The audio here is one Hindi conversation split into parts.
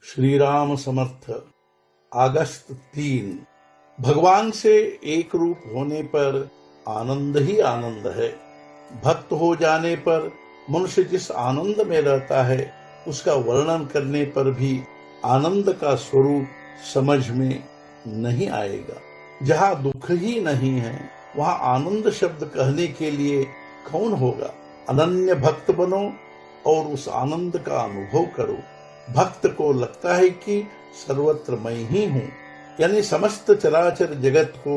श्री राम समर्थ। अगस्त 3। भगवान से एक रूप होने पर आनंद ही आनंद है। भक्त हो जाने पर मनुष्य जिस आनंद में रहता है उसका वर्णन करने पर भी आनंद का स्वरूप समझ में नहीं आएगा। जहाँ दुख ही नहीं है वहाँ आनंद शब्द कहने के लिए कौन होगा। अनन्य भक्त बनो और उस आनंद का अनुभव करो। भक्त को लगता है कि सर्वत्र मैं ही हूँ, यानी समस्त चराचर जगत को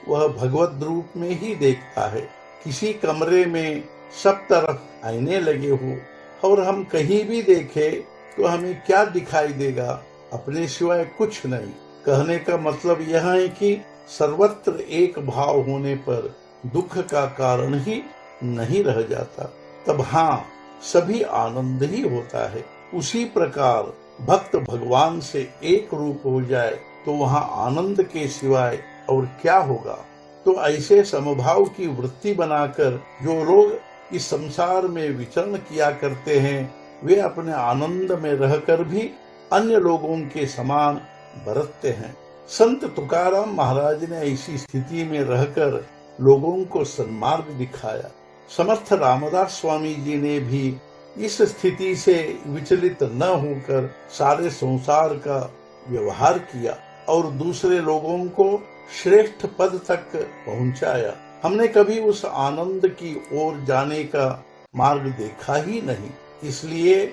वह भगवत रूप में ही देखता है। किसी कमरे में सब तरफ आईने लगे हो और हम कहीं भी देखें तो हमें क्या दिखाई देगा, अपने सिवाय कुछ नहीं। कहने का मतलब यह है कि सर्वत्र एक भाव होने पर दुख का कारण ही नहीं रह जाता, तब हाँ सभी आनंद ही होता है। उसी प्रकार भक्त भगवान से एक रूप हो जाए तो वहाँ आनंद के सिवाय और क्या होगा। तो ऐसे समभाव की वृत्ति बनाकर जो लोग इस संसार में विचरण किया करते हैं वे अपने आनंद में रहकर भी अन्य लोगों के समान बरतते हैं। संत तुकाराम महाराज ने ऐसी स्थिति में रहकर लोगों को सन्मार्ग दिखाया। समर्थ रामदास स्वामी जी ने भी इस स्थिति से विचलित न होकर सारे संसार का व्यवहार किया और दूसरे लोगों को श्रेष्ठ पद तक पहुंचाया। हमने कभी उस आनंद की ओर जाने का मार्ग देखा ही नहीं, इसलिए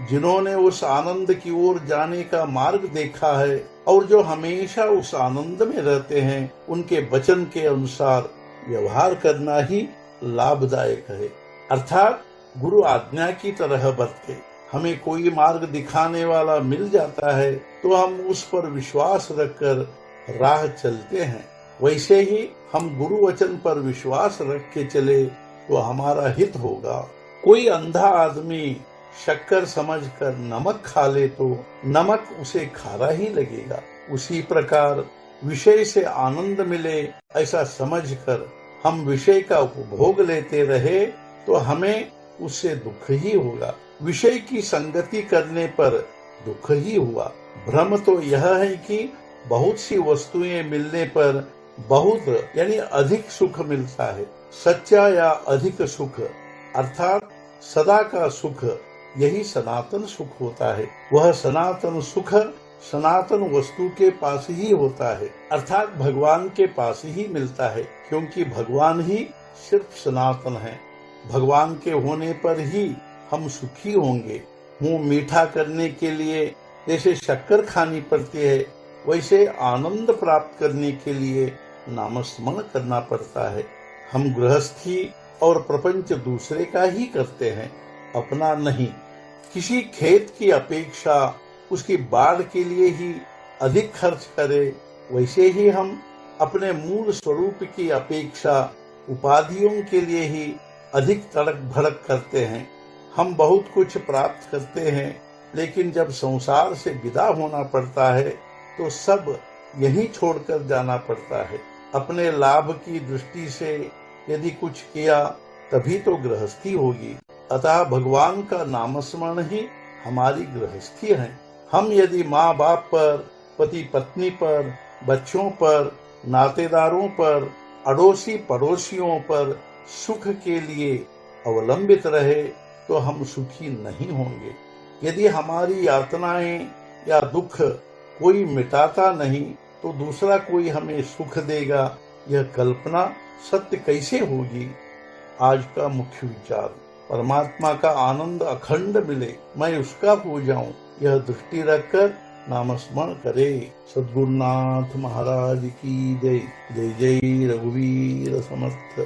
जिन्होंने उस आनंद की ओर जाने का मार्ग देखा है और जो हमेशा उस आनंद में रहते हैं उनके वचन के अनुसार व्यवहार करना ही लाभदायक है। अर्थात गुरु आज्ञा की तरह बरते। हमें कोई मार्ग दिखाने वाला मिल जाता है तो हम उस पर विश्वास रखकर राह चलते हैं। वैसे ही हम गुरु वचन पर विश्वास रख के चले तो हमारा हित होगा। कोई अंधा आदमी शक्कर समझकर नमक खा ले तो नमक उसे खारा ही लगेगा। उसी प्रकार विषय से आनंद मिले ऐसा समझकर हम विषय का उपभोग लेते रहे तो हमें उससे दुख ही होगा। विषय की संगति करने पर दुख ही हुआ। भ्रम तो यह है कि बहुत सी वस्तुएं मिलने पर बहुत यानी अधिक सुख मिलता है। सच्चा या अधिक सुख अर्थात सदा का सुख यही सनातन सुख होता है। वह सनातन सुख सनातन वस्तु के पास ही होता है, अर्थात भगवान के पास ही मिलता है, क्योंकि भगवान ही सिर्फ सनातन है। भगवान के होने पर ही हम सुखी होंगे। मुंह मीठा करने के लिए जैसे शक्कर खानी पड़ती है वैसे आनंद प्राप्त करने के लिए नामस्मरण करना पड़ता है। हम गृहस्थी और प्रपंच दूसरे का ही करते हैं, अपना नहीं। किसी खेत की अपेक्षा उसकी बाढ़ के लिए ही अधिक खर्च करें, वैसे ही हम अपने मूल स्वरूप की अपेक्षा उपाधियों के लिए ही अधिक तड़क भड़क करते हैं। हम बहुत कुछ प्राप्त करते हैं, लेकिन जब संसार से विदा होना पड़ता है तो सब यही छोड़कर जाना पड़ता है। अपने लाभ की दृष्टि से यदि कुछ किया तभी तो गृहस्थी होगी। अतः भगवान का नामस्मरण ही हमारी गृहस्थी है। हम यदि माँ बाप पर, पति पत्नी पर, बच्चों पर, नातेदारों पर, अड़ोसी पड़ोसियों पर सुख के लिए अवलंबित रहे तो हम सुखी नहीं होंगे। यदि हमारी यातनाएं या दुख कोई मिटाता नहीं तो दूसरा कोई हमें सुख देगा, यह कल्पना सत्य कैसे होगी। आज का मुख्य विचार, परमात्मा का आनंद अखंड मिले, मैं उसका हो जाऊं, यह दृष्टि रखकर नामस्मरण करे। सद्गुरुनाथ महाराज की जय। जय जय रघुवीर समर्थ।